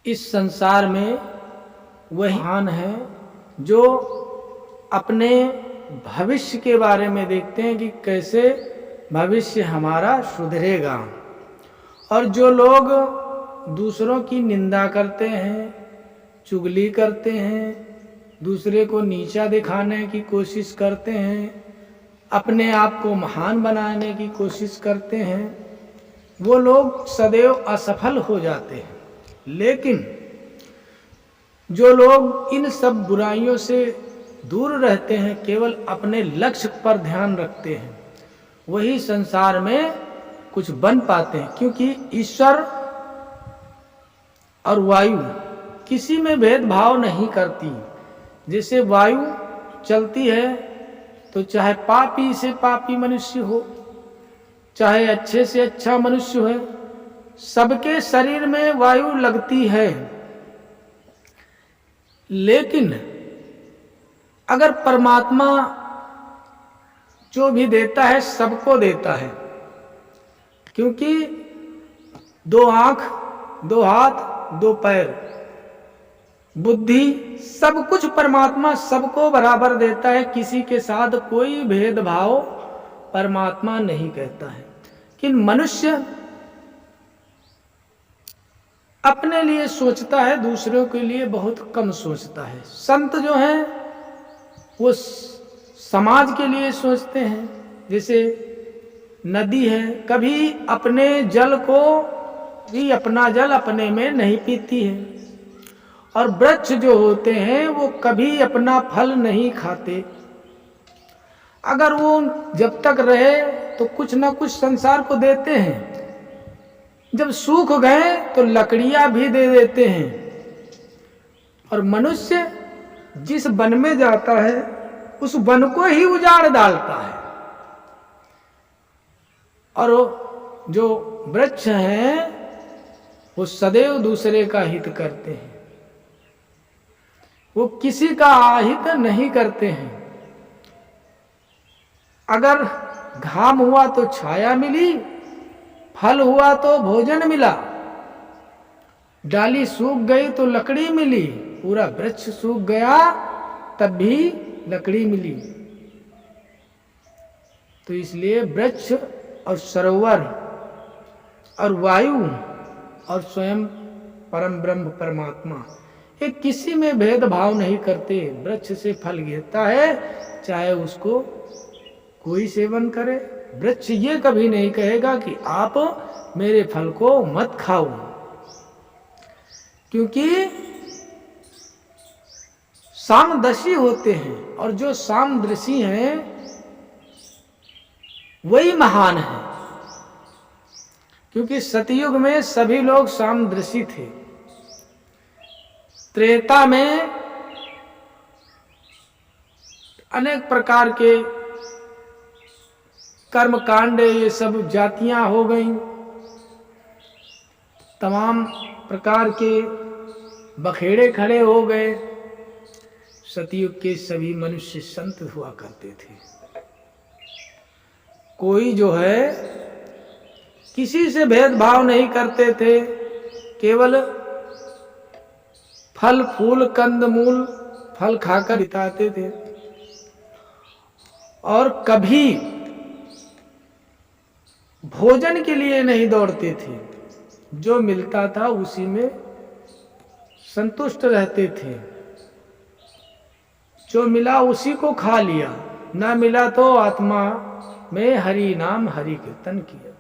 इस संसार में वही महान है जो अपने भविष्य के बारे में देखते हैं कि कैसे भविष्य हमारा सुधरेगा। और जो लोग दूसरों की निंदा करते हैं, चुगली करते हैं, दूसरे को नीचा दिखाने की कोशिश करते हैं, अपने आप को महान बनाने की कोशिश करते हैं, वो लोग सदैव असफल हो जाते हैं। लेकिन जो लोग इन सब बुराइयों से दूर रहते हैं, केवल अपने लक्ष्य पर ध्यान रखते हैं, वही संसार में कुछ बन पाते हैं। क्योंकि ईश्वर और वायु किसी में भेदभाव नहीं करती। जैसे वायु चलती है तो चाहे पापी से पापी मनुष्य हो, चाहे अच्छे से अच्छा मनुष्य हो, सबके शरीर में वायु लगती है। लेकिन अगर परमात्मा जो भी देता है सबको देता है, क्योंकि 2 आंख, 2 हाथ, 2 पैर, बुद्धि, सब कुछ परमात्मा सबको बराबर देता है। किसी के साथ कोई भेदभाव परमात्मा नहीं कहता है। कि मनुष्य अपने लिए सोचता है, दूसरों के लिए बहुत कम सोचता है। संत जो हैं वो समाज के लिए सोचते हैं। जैसे नदी है, कभी अपने जल को भी अपना जल अपने में नहीं पीती है। और वृक्ष जो होते हैं वो कभी अपना फल नहीं खाते। अगर वो जब तक रहे तो कुछ ना कुछ संसार को देते हैं, जब सूख गए तो लकड़ियां भी दे देते हैं। और मनुष्य जिस वन में जाता है उस वन को ही उजाड़ डालता है। और जो वृक्ष हैं वो सदैव दूसरे का हित करते हैं, वो किसी का अहित नहीं करते हैं। अगर घाम हुआ तो छाया मिली, फल हुआ तो भोजन मिला, डाली सूख गई तो लकड़ी मिली, पूरा वृक्ष सूख गया तब भी लकड़ी मिली। तो इसलिए वृक्ष और सरोवर और वायु और स्वयं परम ब्रह्म परमात्मा ये किसी में भेदभाव नहीं करते। वृक्ष से फल गिरता है, चाहे उसको कोई सेवन करे। वृक्ष ये कभी नहीं कहेगा कि आप मेरे फल को मत खाओ, क्योंकि सामदर्शी होते हैं। और जो सामदर्शी हैं वही महान है। क्योंकि सतयुग में सभी लोग सामदर्शी थे। त्रेता में अनेक प्रकार के कर्म कांड, ये सब जातियां हो गईं, तमाम प्रकार के बखेड़े खड़े हो गए। सतयुग के सभी मनुष्य संत हुआ करते थे। कोई जो है किसी से भेदभाव नहीं करते थे, केवल फल फूल कंद मूल फल खाकर बिताते थे। और कभी भोजन के लिए नहीं दौड़ते थे, जो मिलता था उसी में संतुष्ट रहते थे। जो मिला उसी को खा लिया, ना मिला तो आत्मा में हरि नाम हरि कीर्तन किया।